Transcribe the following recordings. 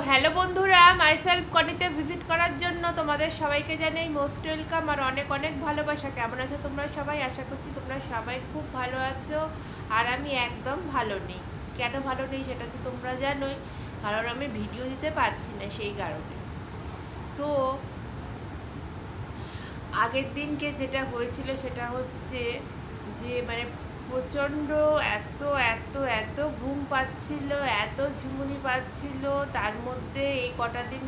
Hello বন্ধুরা, myself কনিতে visit করার জন্য তোমাদের সবাইকে জানাই মোস্ট ওয়েলকাম আর অনেক অনেক ভালোবাসা। কেমন আছো তোমরা সবাই? আশা করছি তোমরা সবাই খুব ভালো আছো। আর আমি একদম ভালো নেই। কেন ভালো নেই সেটা তো তোমরা জানোই, কারণ আমি ভিডিও দিতে পারছি না সেই কারণে। তো আগের দিনকে যেটা হয়েছিল সেটা হচ্ছে যে প্রচণ্ড এত এত এত ঘুম পাচ্ছিল, এত ঝিমুনি পাচ্ছিল। তার মধ্যে এই কটা দিন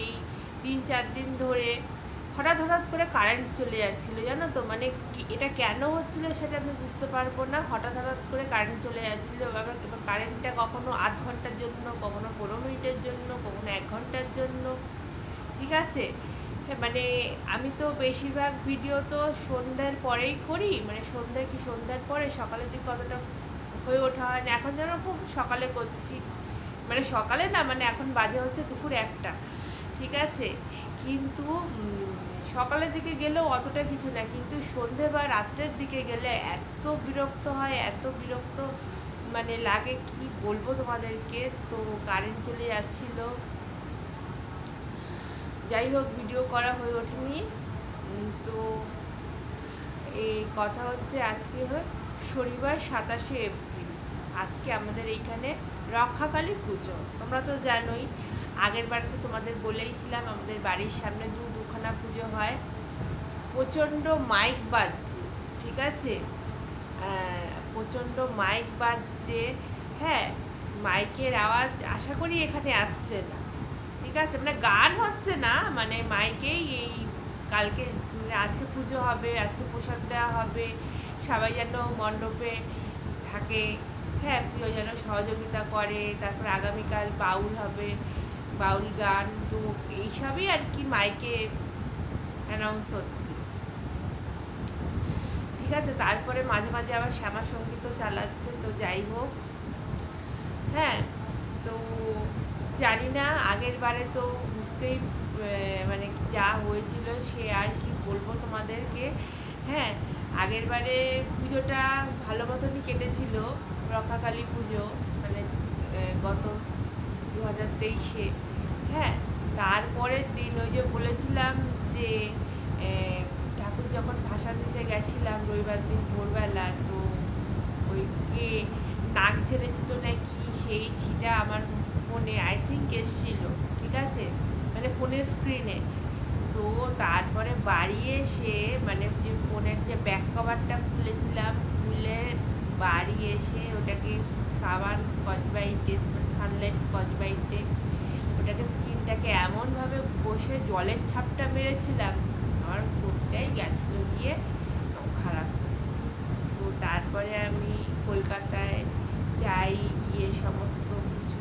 এই 3-4 দিন ধরে হঠাৎ হঠাৎ করে কারেন্ট চলে যাচ্ছিলো, জানো তো। এটা কেন হচ্ছিল সেটা আমি বুঝতে পারবো না। হঠাৎ হঠাৎ করে কারেন্ট চলে যাচ্ছিলো। এবার কারেন্টটা কখনো আধ ঘন্টার জন্য, কখনো 15 মিনিটের জন্য, কখনো 1 ঘন্টার জন্য, ঠিক আছে। আমি তো বেশিরভাগ ভিডিও তো সন্ধ্যার পরেই করি, সন্ধ্যার পরে সকালের দিকে অতটা হয়ে ওঠা হয় না। এখন যেন খুব সকালে করছি, সকালে না, এখন বাজে হচ্ছে দুপুর 1টা, ঠিক আছে। কিন্তু সকালের দিকে গেলেও অতটা কিছু না, কিন্তু সন্ধে বা রাত্রের দিকে গেলে এত বিরক্ত হয়, এত বিরক্ত লাগে, কি বলবো তোমাদেরকে। তো কারেন্ট চলে যাচ্ছিল, যাই হোক ভিডিও করা হয়ে ওঠেনি। তো এই কথা হচ্ছে, আজকে শনিবার 27শে এপ্রিল। আজকে আমাদের এইখানে রক্ষাকালী পুজো, তোমরা তো জানোই। আগের বার তো তোমাদের বলেইছিলাম আমাদের বাড়ির সামনে দুখানা পুজো হয়। প্রচণ্ড মাইক বাজছে, ঠিক আছে। প্রচণ্ড মাইক বাজছে, হ্যাঁ। মাইকের আওয়াজ আশা করি এখানে আসছে না, ঠিক আছে। গান হচ্ছে না, মাইকেই এই কালকে আজকে পুজো হবে, আজকে প্রসাদ দেওয়া হবে, সবাই যেন মণ্ডপে থাকে, হ্যাঁ, প্রিয় যেন সহযোগিতা করে। তারপর আগামীকাল বাউল হবে, বাউল গান, তো এইসবই আর কি মাইকে অ্যানাউন্স হচ্ছে, ঠিক আছে। তারপরে মাঝে মাঝে আবার শ্যামা সঙ্গীতও চালাচ্ছে, তো যাই হোক, হ্যাঁ। তো জানি না, আগের বারে তো বুঝতেই যা হয়েছিল সে আর কি বলবো তোমাদেরকে, হ্যাঁ। আগের বারে পুজোটা ভালো মতনই কেটেছিল, রক্ষাকালী পুজো, গত 2023-এ, হ্যাঁ। তারপরের দিন ওই যে বলেছিলাম যে ঠাকুর যখন ভাসান দিতে গেছিলাম রবিবার দিন ভোরবেলা, তো ওই কে নাক ঝেড়েছিল নাকি, সেই ছিটা আমার ফোনে আই থিঙ্ক এসছিল, ঠিক আছে, ফোনের স্ক্রিনে। তো তারপরে বাড়ি এসে যে ফোনের যে ব্যাক কভারটা খুলেছিলাম, খুলে বাড়ি এসে ওটাকে সাবান স্কচ ব্রাইটে, সানলাইট স্কচ ব্রাইটে ওটাকে স্কিনটাকে এমনভাবে বসে জলের ছাপটা মেরেছিলাম, আমার ফোনটাই গেছিল গিয়ে খারাপ। তো তারপরে আমি কলকাতায় যাই, গিয়ে সমস্ত কিছু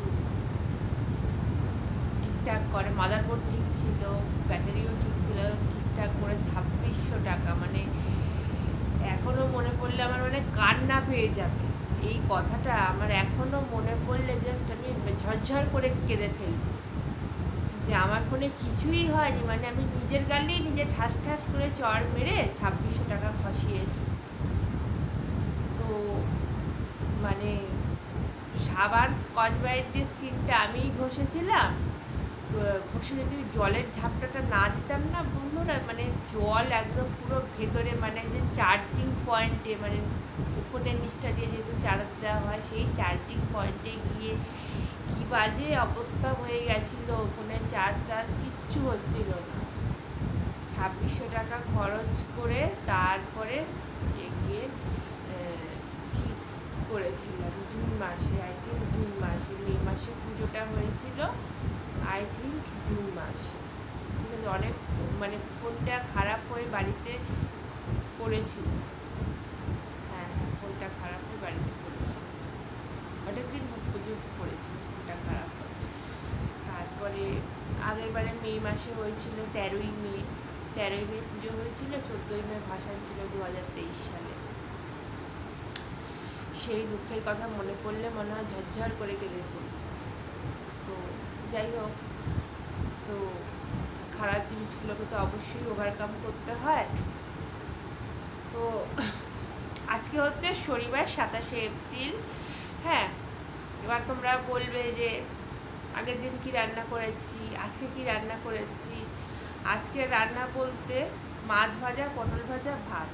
ঠিকঠাক করে, মাদারবোর্ড ঠিক ছিল, ব্যাটারিও ঠিক ছিল, ঠিকঠাক করে 2600 টাকা, এখনো মনে পড়লে আমার কান্না পেয়ে যাবে। এই কথাটা আমার এখনো মনে পড়লে জাস্ট আমি ঝরঝর করে কেঁদে ফেলবো, যে আমার ফোনে কিছুই হয়নি, আমি নিজের গালেই নিজে ঠাস ঠাস করে চড় মেরে 2600 টাকা খসিয়ে এসেছি। তো সাবান স্কচ ব্রাইট দিয়ে স্কিনটা আমিই ঘষেছিলাম, ঘষে যদি জলের ঝাপটাটা না দিতাম না বন্ধুরা, জল একদম পুরো ভেতরে, যে চার্জিং পয়েন্টে, ফোনের নিচটা দিয়ে যেহেতু চার্জ দেওয়া হয়, সেই চার্জিং পয়েন্টে গিয়ে কি বাজে অবস্থা হয়ে গেছিলো, ফোনের চার্জ কিচ্ছু হচ্ছিল না। 2600 টাকা খরচ করে তারপরে গিয়ে ঠিক করেছিলাম জুন মাসে, আই থিঙ্ক জুন মাসে, মে মাসে পুজোটা হয়েছিল, আই থিঙ্ক জুন মাসে, ঠিক আছে। অনেক ফোনটা খারাপ হয়ে বাড়িতে পড়েছিল, হ্যাঁ হ্যাঁ, ফোনটা খারাপ হয়ে বাড়িতে পড়েছিল, অনেকদিন পুজো পড়েছিল ফোনটা খারাপ হয়ে। তারপরে আগের বারে মে মাসে হয়েছিল, 13ই মে পুজো হয়েছিল, 14ই মে ভাসান ছিল 2023 সালে। সেই দুঃখের কথা মনে পড়লে মনে হয় ঝরঝর করে কেঁদে পড়ি। তো যাই হোক, তো খারাপ জিনিসগুলোকে তো অবশ্যই ওভারকাম করতে হয়। তো আজকে হচ্ছে শনিবার 27শে এপ্রিল, হ্যাঁ। এবার তোমরা বলবে যে আগের দিন কি রান্না করেছি, আজকে কি রান্না করেছি। আজকে রান্না বলতে মাছ ভাজা, পটল ভাজা, ভাত।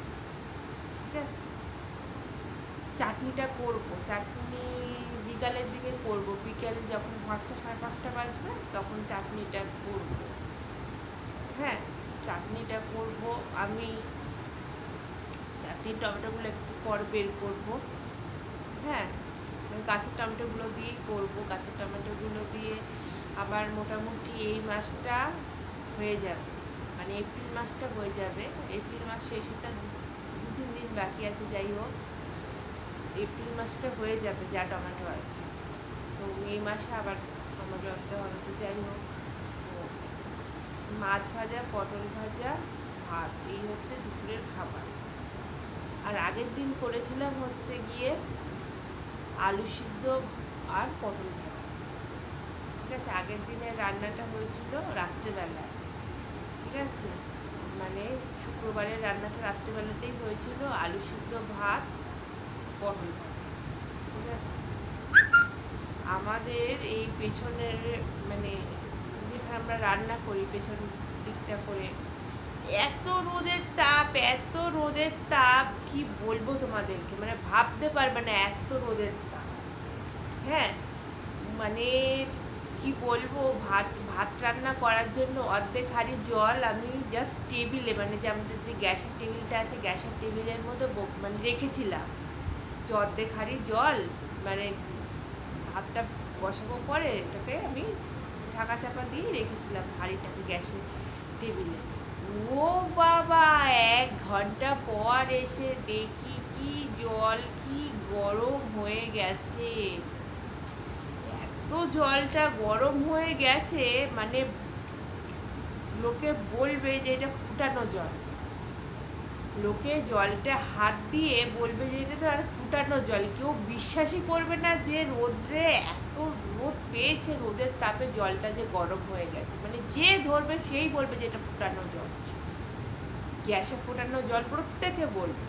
ঠিক আছে, চাটনিটা করব, চাটনি বিকালের দিকে করব, বিকেল যখন 5টা 5:30 বাজবে তখন চাটনিটা করব। হ্যাঁ, চাটনিটা করব আমি। চাটনির টমেটোগুলো একটু পর বের করব। হ্যাঁ, গাছের টমেটোগুলো দিয়েই করব। গাছের টমেটোগুলো দিয়ে আমার মোটামুটি এই মাসটা হয়ে যাবে, মানে এপ্রিল মাসটা হয়ে যাবে। এপ্রিল মাস শেষ হতে 2-3 দিন বাকি আছে। যাই হোক, এপ্রিল মাসটা হয়ে যাবে যা টমেটো আছে। তো মে মাসে আবার টমেটো আনতে হবে। তো যাই হোক, তো মাছ ভাজা, পটল ভাজা, ভাত, এই হচ্ছে দুপুরের খাবার। আর আগের দিন করেছিলাম হচ্ছে গিয়ে আলু সিদ্ধ আর পটল ভাজা। ঠিক আছে, আগের দিনের রান্নাটা হয়েছিল রাত্রেবেলা। ঠিক আছে, মানে শুক্রবারের রান্নাটা রাত্রেবেলাতেই হয়েছিল, আলু সিদ্ধ, ভাত, পটল ভাজা। ঠিক আছে, আমাদের এই পেছনের মানে যেখানে আমরা রান্না করি পেছন দিকটা করে এত রোদের তাপ, এত রোদের তাপ, কি বলবো তোমাদেরকে, মানে ভাবতে পারবে না এত রোদের তাপ। হ্যাঁ, মানে কি বলবো, ভাত ভাত রান্না করার জন্য অর্ধেক হাঁড়ি জল আমি জাস্ট টেবিলে, মানে যে আমাদের যে গ্যাসের টেবিলটা আছে গ্যাসের টেবিলের মধ্যে মানে রেখেছিলাম, যে অর্ধেক হাঁড়ি জল, মানে ভাতটা বসাবো পরে এটাকে আমি ঢাকা চাপা দিয়ে রেখেছিলাম হাঁড়িটাকে গ্যাসের টেবিলে। ও বাবা, 1 ঘন্টা পর এসে দেখি কি জল কি গরম হয়ে গেছে। এত জলটা গরম হয়ে গেছে, মানে লোকে বলবে যে এটা ফুটানো জল। লোকে জলটা হাত দিয়ে বলবে যে এটা তো আর ফুটানো জল। কেউ বিশ্বাসই করবে না যে রোদ্রে এত রোদ পেয়েছে, রোদের তাপে জলটা যে গরম হয়ে গেছে। মানে যে ধরবে সেই বলবে যে এটা ফুটানো জল, গ্যাসে ফোটানো জল, প্রত্যেকে বলবে।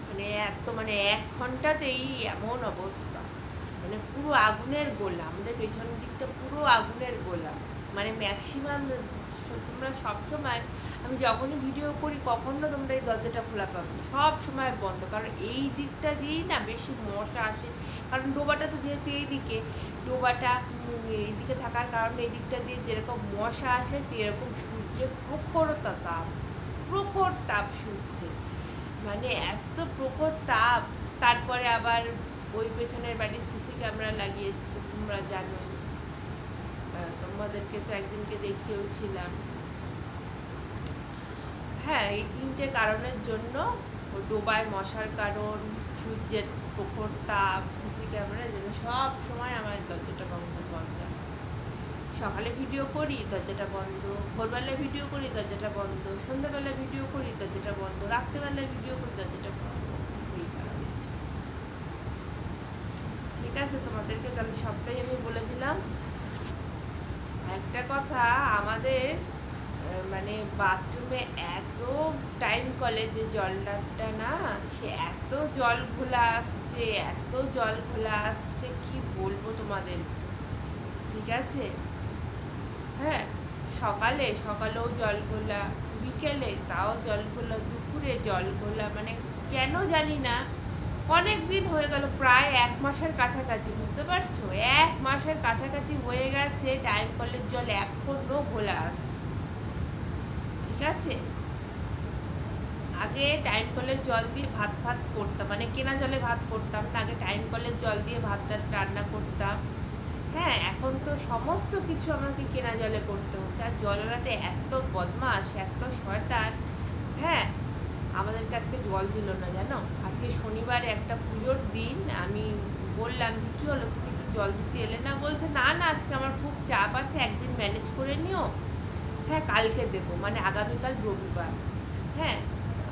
মানে এত, মানে 1 ঘন্টাতেই এমন অবস্থা, মানে পুরো আগুনের গোলা। আমাদের পেছনের দিকটা পুরো আগুনের গোলা। মানে ম্যাক্সিমাম তোমরা সবসময়, আমি যখনই ভিডিও করি কখনো তোমরা এই দরজাটা খোলা পাবে, সব সময় বন্ধ, কারণ এই দিকটা দিয়েই না বেশি মশা আসে। কারণ ডোবাটা তো যেহেতু এইদিকে, ডোবাটা এইদিকে থাকার কারণে এই দিকটা দিয়ে যেরকম মশা আসে সেরকম সূর্যের প্রখরতা তাপ, প্রখর তাপ সূর্যের, মানে এত প্রখর তাপ। তারপরে আবার ওই পেছনের বাড়ির সিসি ক্যামেরা লাগিয়েছি, তো তোমরা জানো, তোমাদেরকে তো একদিনকে দেখিয়েওছিলাম। হ্যাঁ, এই 3টে কারণের জন্য, ডোবায় মশার কারণ, সূর্যের প্রখর তাপ, সিসি ক্যামেরার জন্য সব সময় আমার দরজাটা বন্ধ বন্ধ। সকালে ভিডিও করি দরজাটা বন্ধ, ভোরবেলায় ভিডিও করি দরজাটা বন্ধ, সন্ধ্যাবেলায় ভিডিও করি দরজাটা বন্ধ, রাত্রেবেলায় ভিডিও করি দরজাটা বন্ধ। এই কারণে। ঠিক আছে, তোমাদেরকে তাহলে সবটাই আমি বলে দিলাম। একটা কথা, আমাদের মানে বাথরুমে এত টাইম কলে যে জলটা না, সে এত জল ঘোলা আসছে, এত জল ঘোলা আসছে, কি বলবো তোমাদের। ঠিক আছে, হ্যাঁ, সকালেও জল ঘোলা, বিকেলে তাও জল ঘোলা, দুপুরে জল ঘোলা, মানে কেন জানি না। অনেক দিন হয়ে গেল, প্রায় 1 মাসের কাছাকাছি, বুঝতে পারছো, 1 মাসের কাছাকাছি হয়ে গেছে টাইম কলের জল এখনো ঘোলা আসছে। ঠিক আছে, আগে টাইম কলের জল দিয়ে ভাত ভাত করতাম, মানে কেনা জলে ভাত করতাম না, আগে টাইম কলের জল দিয়ে ভাতটা রান্না করতাম। হ্যাঁ, এখন তো সমস্ত কিছু আমাকে কেনা জলে করতে হচ্ছে। আর জলওয়ালাটা এত বদমাস, এত শয়তান। হ্যাঁ, আমাদেরকে আজকে জল দিল না, জানো। আজকে শনিবার, একটা পুজোর দিন। আমি বললাম যে কি হলো, তুমি তো জল দিতে এলে না। বলছে না না, আজকে আমার খুব চাপ আছে, একদিন ম্যানেজ করে নিও। হ্যাঁ, কালকে দেবো, মানে আগামীকাল রবিবার। হ্যাঁ,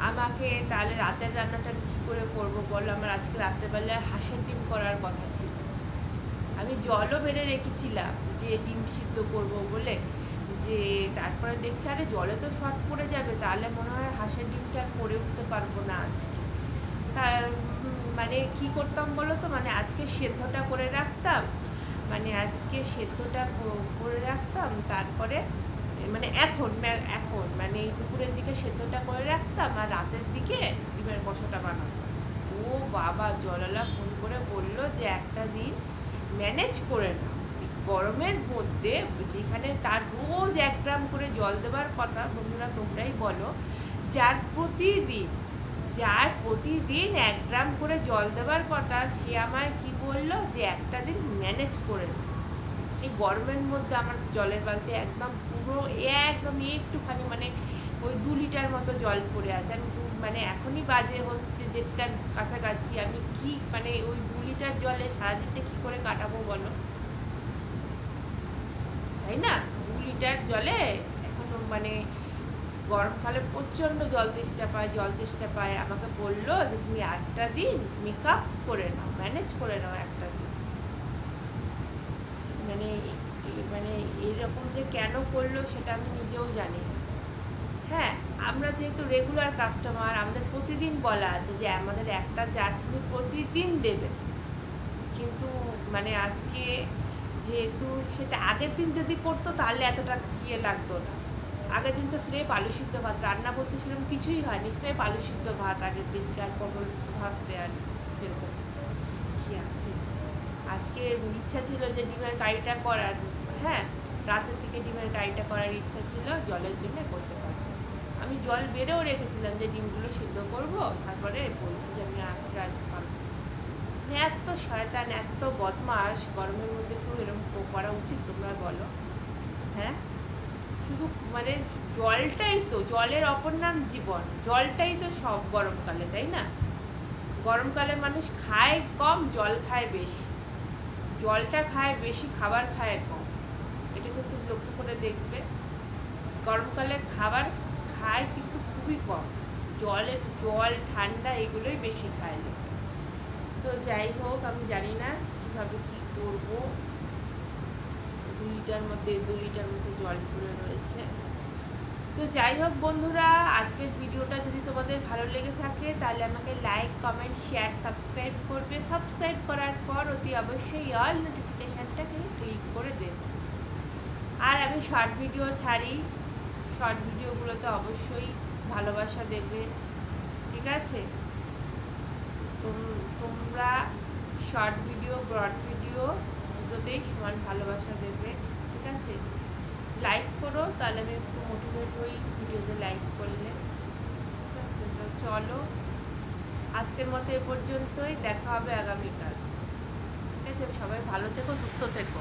আমাকে তাহলে রাতের রান্নাটা কি করে করবো বলো। আমার আজকে রাত্রেবেলায় হাঁসের ডিম করার কথা ছিল। আমি জলও বেড়ে রেখেছিলাম যে ডিম সিদ্ধ করবো বলে, যে তারপরে দেখছি আরে জলে তো শর্ট পড়ে যাবে, তাহলে মনে হয় হাঁসের ডিমটা আর করে উঠতে পারবো না আজকে। তার মানে কি করতাম বলো তো, মানে আজকে সেদ্ধটা করে রাখতাম, মানে আজকে সেদ্ধটা করে রাখতাম, তারপরে মানে এখন মানে এই দুপুরের দিকে সেদ্ধটা করে রাখতাম আর রাতের দিকে ডিমের কষাটা বানাতাম। ও বাবা, জলওয়ালা ফোন করে বলল যে একটা দিন ম্যানেজ করে না, গরমের মধ্যে যেখানে তার রোজ 1 গ্রাম করে জল দেওয়ার কথা, বন্ধুরা তোমরাই বলো, যার প্রতিদিন 1 গ্রাম করে জল দেওয়ার কথা, সে আমায় কি বললো যে একটা দিন ম্যানেজ করে নাও। এই গরমের মধ্যে আমার জলের বালতি একদম পুরো একদম একটুখানি মানে ওই 2 লিটার মতো জল পড়ে আছে। আমি মানে এখনই বাজে হচ্ছে 1:30টার কাছাকাছি, আমি কি মানে ওই 2 লিটার জলে সারাদিনটা কি করে কাটাবো বলো, তাই না? 2 লিটার জলে এখনো মানে গরমকালে প্রচন্ড জল তেষ্টা পায়। আমাকে বললো যে তুমি একটা দিন মেকআপ করে নাও, ম্যানেজ করে নাও একটা দিন। মানে মানে এরকম যে কেন করলো সেটা আমি নিজেও জানি না। হ্যাঁ, আমরা যেহেতু রেগুলার কাস্টমার, আমাদের প্রতিদিন বলা আছে যে আমাদের একটা জার তুমি প্রতিদিন দেবে, কিন্তু মানে আজকে যেহেতু সেটা আগের দিন যদি করতো তাহলে এতটা ইয়ে লাগতো না। আগের দিন তো স্রেফ আলু সিদ্ধ ভাত, রান্না বলতে সেরকম কিছুই হয়নি, স্রেফ আলু সিদ্ধ ভাত আগের দিনকে আর পটল ভাজতে আর এরকম কি আছে। আজকে ইচ্ছা ছিল যে ডিমের কারিটা করার, হ্যাঁ, রাতের দিকে ডিমের কারিটা করার ইচ্ছা ছিল, জলের জন্য করতে পারতাম। আমি জল বেড়েও রেখেছিলাম যে ডিমগুলো সিদ্ধ করব, তারপরে বলছি যে আমি আজকে আর পারবো না। মানে এত শয়তান, এত বদমাস, গরমের মধ্যে কেউ এরকম করা উচিত তোমরা বলো? হ্যাঁ, শুধু মানে জলের অপর নাম জীবন, জলটাই তো সব গরমকালে, তাই না? গরমকালে মানুষ খায় কম, জল খায় বেশি, জলটা খায় বেশি, খাবার খায় কম। এটা কিন্তু লক্ষ্য করে দেখবে, গরমকালে খাবার খায় কিন্তু খুবই কম, জল ঠান্ডা এগুলোই বেশি খায় লোকে। তো যাই হোক, আমি জানি না কিভাবে কি করবো। 2 লিটার মধ্যে 2 লিটার মতো জল পড়ে রয়েছে। তো যাই হোক বন্ধুরা, আজকের ভিডিওটা যদি তোমাদের ভালো লেগে থাকে তাহলে আমাকে লাইক, কমেন্ট, শেয়ার, সাবস্ক্রাইব করবে। সাবস্ক্রাইব করার পর অতি অবশ্যই অল নোটিফিকেশানটাকে ক্লিক করে দেবে। আর আমি শর্ট ভিডিও ছাড়ি, শর্ট ভিডিওগুলোতে অবশ্যই ভালোবাসা দেবে, ঠিক আছে? তোমরা শর্ট ভিডিও, ব্রড ভিডিও দুটোতেই সমান ভালোবাসা দেবে, ঠিক আছে? লাইক করো, তাহলে আমি একটু মোটিভেট হই ভিডিওতে লাইক করলে, ঠিক আছে? তো চলো, আজকের মতো এ পর্যন্তই, দেখা হবে আগামীকাল, ঠিক আছে? সবাই ভালো থেকো, সুস্থ থেকো।